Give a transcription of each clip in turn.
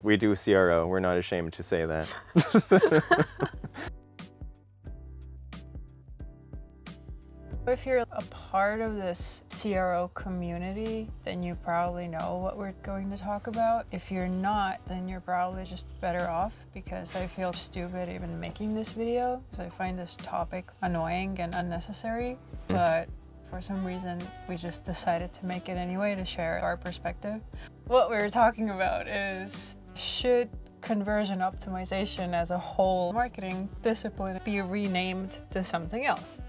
We do CRO, we're not ashamed to say that. If you're a part of this CRO community, then you probably know what we're going to talk about. If you're not, then you're probably just better off, because I feel stupid even making this video, because I find this topic annoying and unnecessary. But for some reason, we just decided to make it anyway to share our perspective. What we're talking about is, should conversion optimization as a whole marketing discipline be renamed to something else?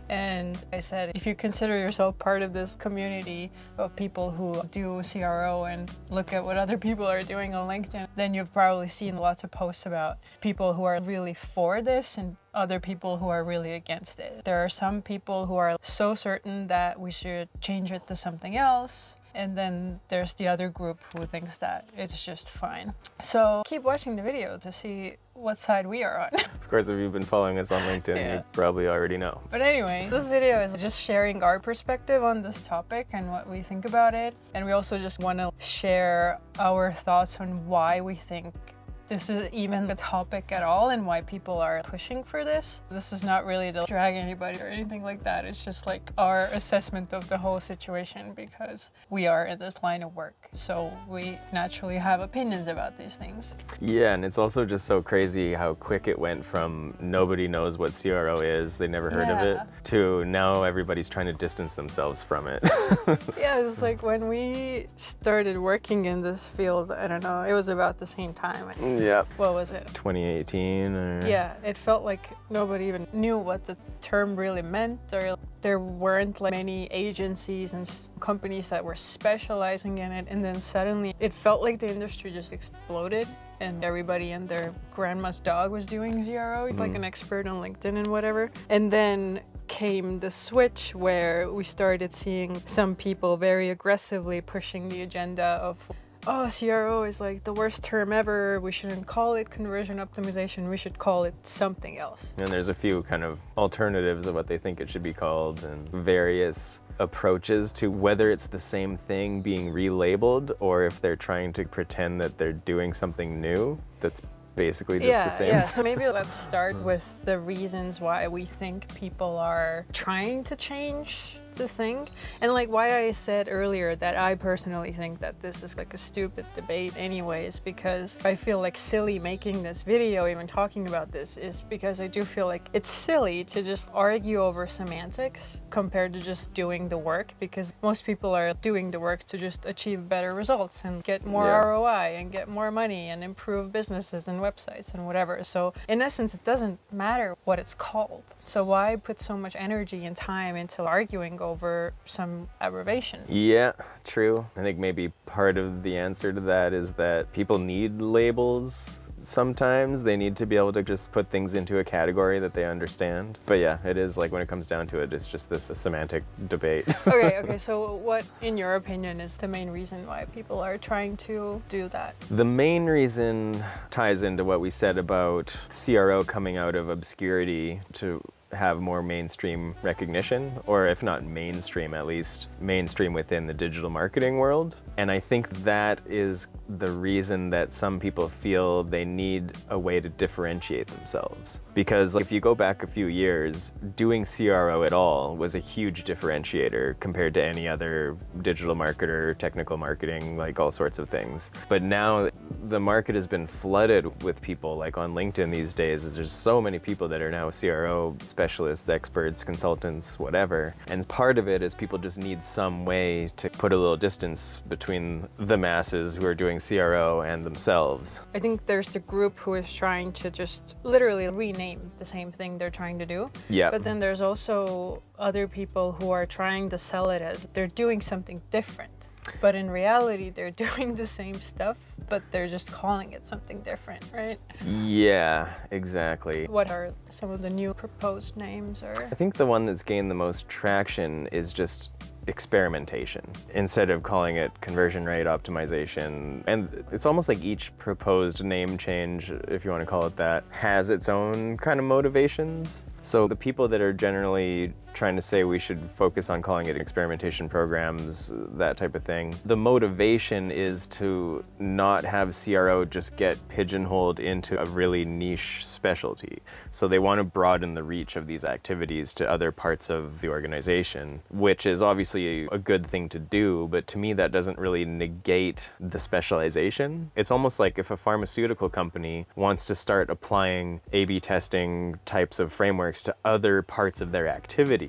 And I said, if you consider yourself part of this community of people who do CRO and look at what other people are doing on LinkedIn, then you've probably seen lots of posts about people who are really for this and other people who are really against it. There are some people who are so certain that we should change it to something else. And then there's the other group who thinks that it's just fine. So keep watching the video to see what side we are on. Of course, if you've been following us on LinkedIn, you probably already know. But anyway, this video is just sharing our perspective on this topic and what we think about it. And we also just want to share our thoughts on why we think this is even a topic at all and why people are pushing for this. This is not really to drag anybody or anything like that. It's just like our assessment of the whole situation, because we are in this line of work. So we naturally have opinions about these things. Yeah, and it's also just so crazy how quick it went from nobody knows what CRO is, they never heard of it, to now everybody's trying to distance themselves from it. Yeah, it's like when we started working in this field, I don't know, it was about the same time. Yeah. What was it? 2018 or... Yeah, it felt like nobody even knew what the term really meant, or there weren't like many agencies and companies that were specializing in it, and then suddenly it felt like the industry just exploded and everybody and their grandma's dog was doing CRO. He's like an expert on LinkedIn and whatever. And then came the switch where we started seeing some people very aggressively pushing the agenda of, oh, CRO is like the worst term ever. We shouldn't call it conversion optimization. We should call it something else. And there's a few kind of alternatives of what they think it should be called, and various approaches to whether it's the same thing being relabeled or if they're trying to pretend that they're doing something new that's basically just the same. Yeah, so maybe let's start with the reasons why we think people are trying to change the thing, and like why I said earlier that I personally think that this is like a stupid debate anyways, because I feel like silly making this video, even talking about this, is because I do feel like it's silly to just argue over semantics compared to just doing the work, because most people are doing the work to just achieve better results and get more ROI and get more money and improve businesses and websites and whatever. So in essence, it doesn't matter what it's called. So why put so much energy and time into arguing over some abbreviation? Yeah, true. I think maybe part of the answer to that is that people need labels. Sometimes they need to be able to just put things into a category that they understand. But yeah, it is like, when it comes down to it, it's just this semantic debate. Okay, so what, in your opinion, is the main reason why people are trying to do that? The main reason ties into what we said about CRO coming out of obscurity to have more mainstream recognition, or if not mainstream, at least mainstream within the digital marketing world. And I think that is the reason that some people feel they need a way to differentiate themselves. Because if you go back a few years, doing CRO at all was a huge differentiator compared to any other digital marketer, technical marketing, like all sorts of things. But now the market has been flooded with people, like on LinkedIn these days, there's so many people that are now CRO specialists, experts, consultants, whatever. And part of it is people just need some way to put a little distance between the masses who are doing CRO and themselves. I think there's the group who is trying to just literally rename the same thing they're trying to do. Yeah. But then there's also other people who are trying to sell it as they're doing something different. But in reality, they're doing the same stuff, but they're just calling it something different, right? Yeah, exactly. What are some of the new proposed names? Or I think the one that's gained the most traction is just experimentation, instead of calling it conversion rate optimization. And it's almost like each proposed name change, if you want to call it that, has its own kind of motivations. So the people that are generally trying to say we should focus on calling it experimentation programs, that type of thing, the motivation is to not have CRO just get pigeonholed into a really niche specialty. So they want to broaden the reach of these activities to other parts of the organization, which is obviously a good thing to do, but to me that doesn't really negate the specialization. It's almost like if a pharmaceutical company wants to start applying A/B testing types of frameworks to other parts of their activities,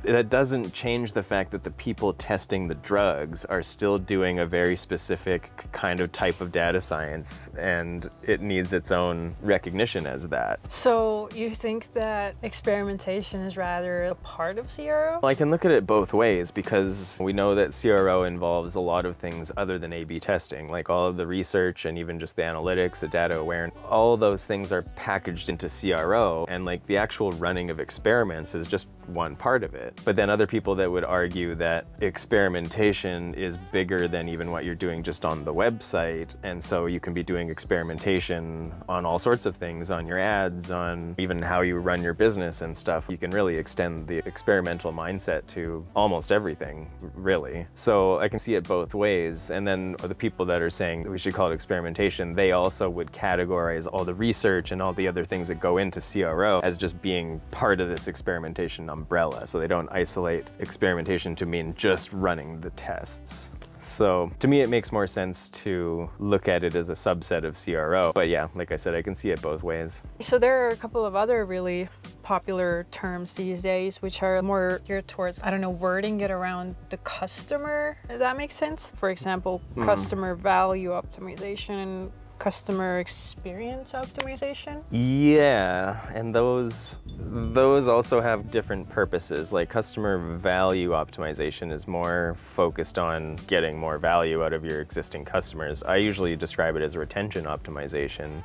that doesn't change the fact that the people testing the drugs are still doing a very specific kind of type of data science, and it needs its own recognition as that. So you think that experimentation is rather a part of CRO? Well, I can look at it both ways, because we know that CRO involves a lot of things other than A/B testing, like all of the research and even just the analytics, the data awareness. All of those things are packaged into CRO, and like the actual running of experiments is just one part of it. But then other people that would argue that experimentation is bigger than even what you're doing just on the website, and so you can be doing experimentation on all sorts of things, on your ads, on even how you run your business and stuff. You can really extend the experimental mindset to almost everything, really. So I can see it both ways. And then the people that are saying that we should call it experimentation, they also would categorize all the research and all the other things that go into CRO as just being part of this experimentation umbrella. So they don't isolate experimentation to mean just running the tests. So to me, it makes more sense to look at it as a subset of CRO. But yeah, like I said, I can see it both ways. So there are a couple of other really popular terms these days, which are more geared towards, I don't know, wording it around the customer, if that makes sense. For example, customer value optimization and customer experience optimization. Yeah, and those also have different purposes. Like customer value optimization is more focused on getting more value out of your existing customers. I usually describe it as retention optimization,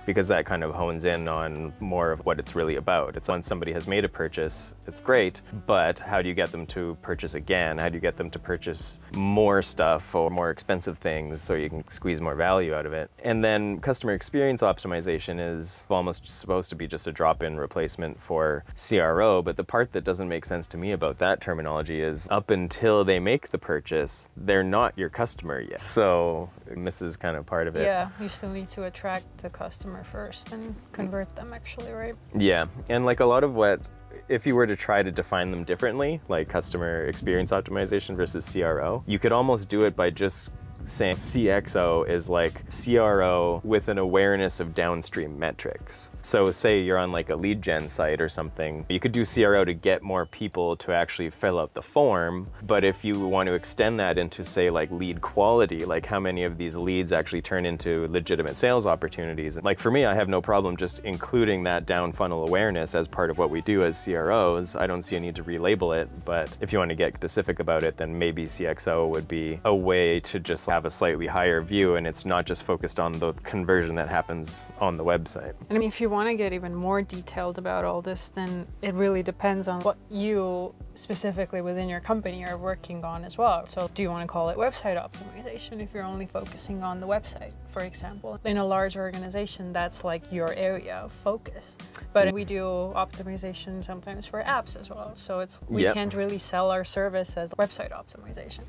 because that kind of hones in on more of what it's really about. It's when somebody has made a purchase, it's great, but how do you get them to purchase again? How do you get them to purchase more stuff or more expensive things so you can squeeze more value out of it? And then customer experience optimization is almost supposed to be just a drop-in replacement for CRO, but the part that doesn't make sense to me about that terminology is up until they make the purchase, they're not your customer yet. So this is kind of part of it. Yeah, you still need to attract the customer first and convert them actually, right? Yeah, and like a lot of what, if you were to try to define them differently, like customer experience optimization versus CRO, you could almost do it by just saying CXO is like CRO with an awareness of downstream metrics. So say you're on like a lead gen site or something, you could do CRO to get more people to actually fill out the form. But if you want to extend that into say like lead quality, like how many of these leads actually turn into legitimate sales opportunities. Like for me, I have no problem just including that down funnel awareness as part of what we do as CROs. I don't see a need to relabel it, but if you want to get specific about it, then maybe CXO would be a way to just have a slightly higher view, and it's not just focused on the conversion that happens on the website. And I mean, if you want to get even more detailed about all this, then it really depends on what you specifically within your company are working on as well. So do you want to call it website optimization if you're only focusing on the website, for example? In a large organization, that's like your area of focus. But we do optimization sometimes for apps as well. So we can't really sell our service as website optimization.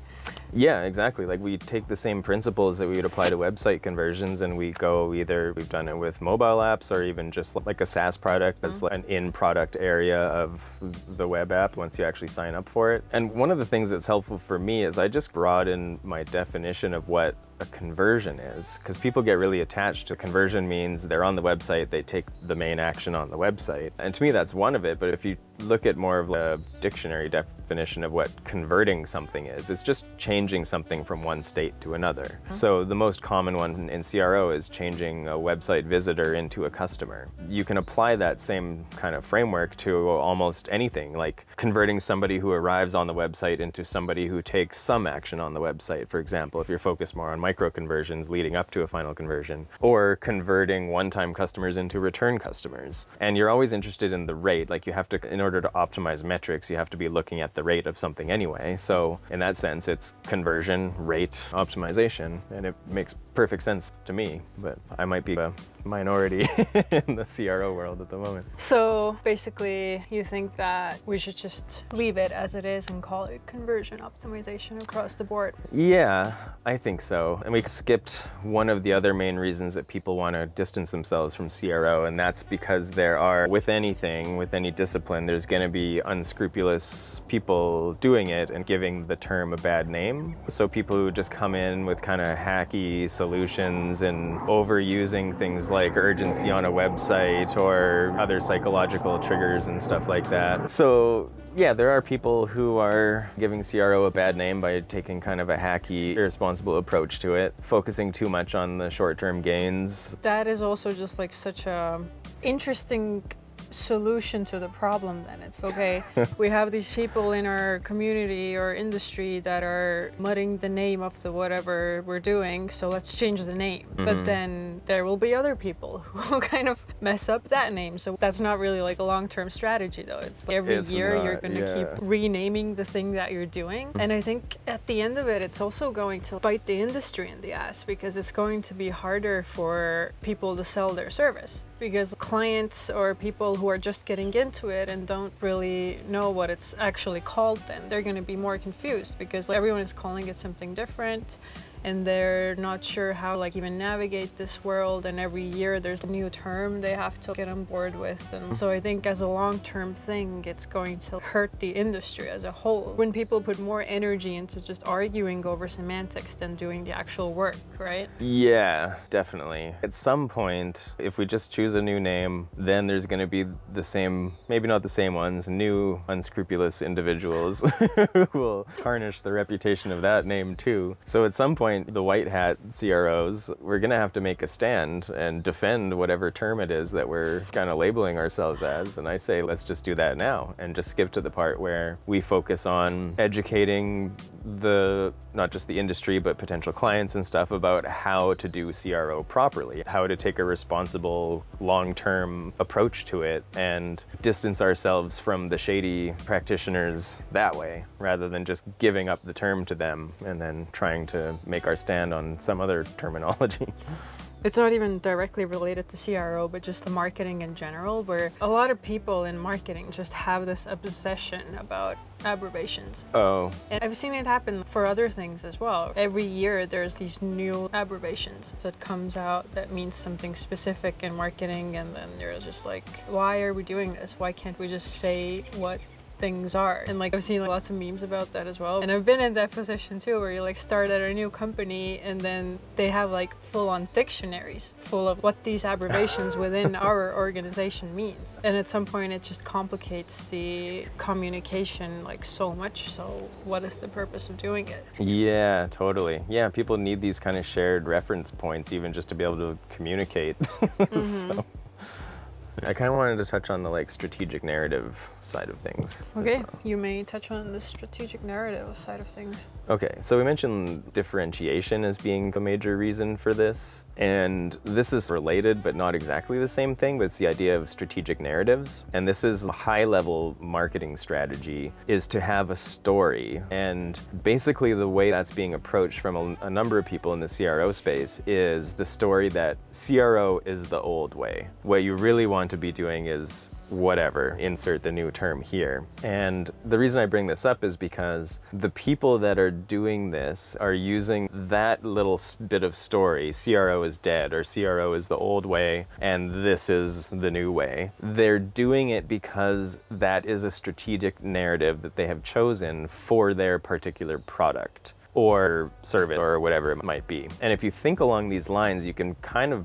Yeah, exactly. Like we take the same principles that we would apply to website conversions, and we go either, we've done it with mobile apps or even just like a SaaS product that's like an in-product area of the web app once you actually sign up for it. And one of the things that's helpful for me is I just broaden my definition of what a conversion is, because people get really attached to conversion means they're on the website, they take the main action on the website. And to me, that's one of it. But if you look at more of a dictionary definition of what converting something is, it's just changing something from one state to another. So the most common one in CRO is changing a website visitor into a customer. You can apply that same kind of framework to almost anything, like converting somebody who arrives on the website into somebody who takes some action on the website, for example, if you're focused more on micro conversions leading up to a final conversion, or converting one-time customers into return customers. And you're always interested in the rate. Like you have to, in order to optimize metrics, you have to be looking at the rate of something anyway. So in that sense, it's conversion rate optimization, and it makes perfect sense to me, but I might be a minority in the CRO world at the moment. So basically, you think that we should just leave it as it is and call it conversion optimization across the board? Yeah, I think so. And we skipped one of the other main reasons that people want to distance themselves from CRO, and that's because there are, with anything, with any discipline, there's going to be unscrupulous people doing it and giving the term a bad name. So people who just come in with kind of hacky solutions and overusing things like urgency on a website or other psychological triggers and stuff like that. So yeah, there are people who are giving CRO a bad name by taking kind of a hacky, irresponsible approach to it, focusing too much on the short-term gains. That is also just like such a interesting solution to the problem. Then it's okay, we have these people in our community or industry that are mudding the name of the whatever we're doing, so let's change the name. But then there will be other people who kind of mess up that name, so that's not really like a long-term strategy though. It's like every year you're going to keep renaming the thing that you're doing, and I think at the end of it, it's also going to bite the industry in the ass, because it's going to be harder for people to sell their service, because clients or people who are just getting into it and don't really know what it's actually called, then they're going to be more confused because everyone is calling it something different and they're not sure how like even navigate this world, and every year there's a new term they have to get on board with. And so I think as a long-term thing, it's going to hurt the industry as a whole when people put more energy into just arguing over semantics than doing the actual work, right? Yeah, definitely. At some point, if we just choose a new name, then there's going to be the same, maybe not the same ones, new unscrupulous individuals who will tarnish the reputation of that name too. So at some point, the white hat CROs, we're going to have to make a stand and defend whatever term it is that we're kind of labeling ourselves as. And I say, let's just do that now and just skip to the part where we focus on educating not just the industry, but potential clients and stuff about how to do CRO properly, how to take a responsible long-term approach to it and distance ourselves from the shady practitioners that way, rather than just giving up the term to them and then trying to make our stand on some other terminology. It's not even directly related to CRO, but just the marketing in general, where a lot of people in marketing just have this obsession about abbreviations. Oh. And I've seen it happen for other things as well. Every year there's these new abbreviations that comes out that means something specific in marketing, and then you're just like, why are we doing this? Why can't we just say what things are? And like I've seen lots of memes about that as well, and I've been in that position too, where you like start at a new company and then they have like full-on dictionaries full of what these abbreviations within our organization means, and at some point it just complicates the communication like so much. So what is the purpose of doing it? Yeah, totally. Yeah, people need these kind of shared reference points even just to be able to communicate. So I kind of wanted to touch on the like strategic narrative side of things. Okay, you may touch on the strategic narrative side of things. Okay, so we mentioned differentiation as being a major reason for this. And this is related, but not exactly the same thing, but it's the idea of strategic narratives. And this is a high-level marketing strategy, is to have a story. And basically the way that's being approached from a number of people in the CRO space is the story that CRO is the old way. What you really want to be doing is whatever, insert the new term here. And the reason I bring this up is because the people that are doing this are using that little bit of story, CRO is dead, or CRO is the old way, and this is the new way. They're doing it because that is a strategic narrative that they have chosen for their particular product or service or whatever it might be. And if you think along these lines, you can kind of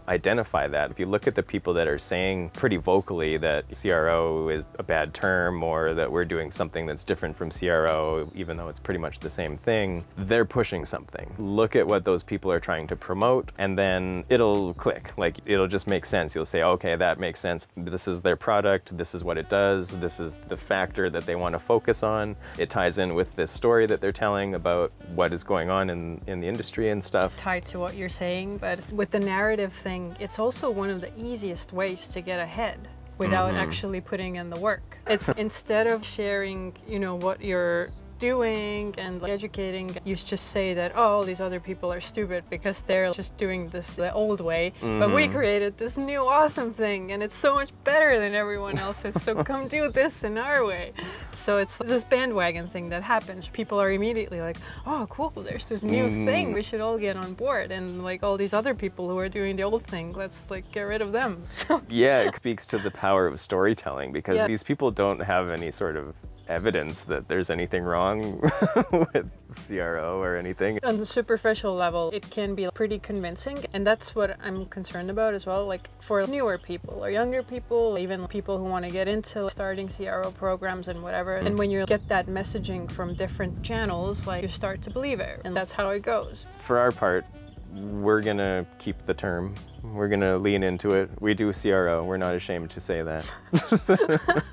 identify that. If you look at the people that are saying pretty vocally that CRO is a bad term, or that we're doing something that's different from CRO, even though it's pretty much the same thing, they're pushing something. Look at what those people are trying to promote, and then it'll click. Like, it'll just make sense. You'll say, okay, that makes sense. This is their product. This is what it does. This is the factor that they want to focus on. It ties in with this story that they're telling about what is going on in the industry and stuff. Tied to what you're saying, but with the narrative thing, it's also one of the easiest ways to get ahead without actually putting in the work. It's instead of sharing, you know, what your doing and like, educating, you just say that, oh, all these other people are stupid because they're just doing this the old way, but we created this new awesome thing and it's so much better than everyone else's, so come do this in our way. So it's this bandwagon thing that happens. People are immediately like, oh cool, there's this new thing, we should all get on board, and like all these other people who are doing the old thing, let's like get rid of them. So yeah, it speaks to the power of storytelling, because these people don't have any sort of evidence that there's anything wrong with CRO or anything. On the superficial level, it can be pretty convincing, and that's what I'm concerned about as well. Like for newer people or younger people, even people who want to get into starting CRO programs and whatever, and when you get that messaging from different channels, like you start to believe it, and that's how it goes. For our part, we're gonna keep the term. We're gonna lean into it. We do CRO, we're not ashamed to say that.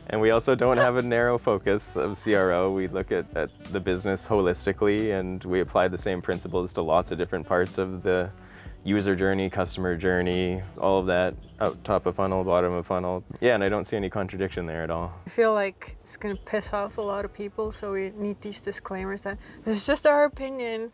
And we also don't have a narrow focus of CRO. We look at the business holistically, and we apply the same principles to lots of different parts of the user journey, customer journey, all of that, out top of funnel, bottom of funnel. Yeah, and I don't see any contradiction there at all. I feel like it's gonna piss off a lot of people, so we need these disclaimers that this is just our opinion.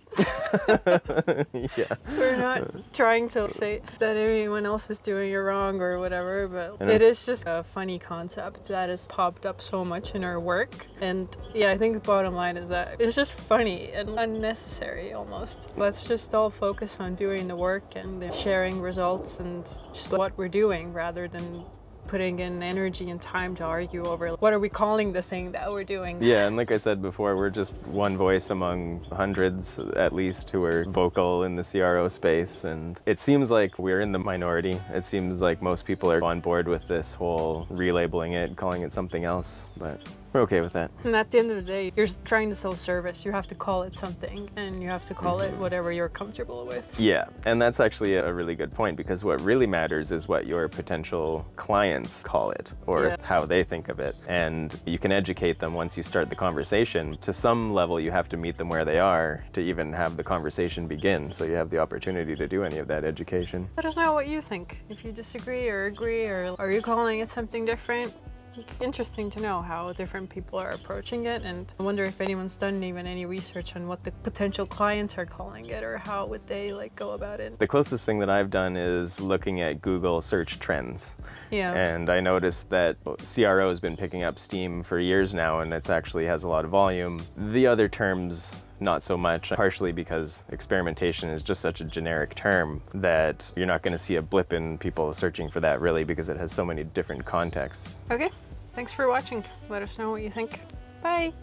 Yeah. We're not trying to say that anyone else is doing it wrong or whatever, but it is just a funny concept that has popped up so much in our work. And yeah, I think the bottom line is that it's just funny and unnecessary almost. Let's just all focus on doing the work and sharing results and just what we're doing, rather than putting in energy and time to argue over what are we calling the thing that we're doing. Yeah, and like I said before, we're just one voice among hundreds at least who are vocal in the CRO space, and it seems like we're in the minority. It seems like most people are on board with this whole relabeling it, calling it something else, but we're okay with that. And at the end of the day, you're trying to sell service. You have to call it something, and you have to call it whatever you're comfortable with. Yeah, and that's actually a really good point, because what really matters is what your potential clients call it, or how they think of it. And you can educate them once you start the conversation. To some level, you have to meet them where they are to even have the conversation begin, so you have the opportunity to do any of that education. Let us know what you think. If you disagree or agree, or are you calling it something different? It's interesting to know how different people are approaching it, and I wonder if anyone's done even any research on what the potential clients are calling it, or how would they like go about it. The closest thing that I've done is looking at Google search trends. Yeah. And I noticed that CRO has been picking up steam for years now, and it actually has a lot of volume. The other terms, not so much, partially because experimentation is just such a generic term that you're not going to see a blip in people searching for that, really, because it has so many different contexts. Okay, thanks for watching. Let us know what you think. Bye!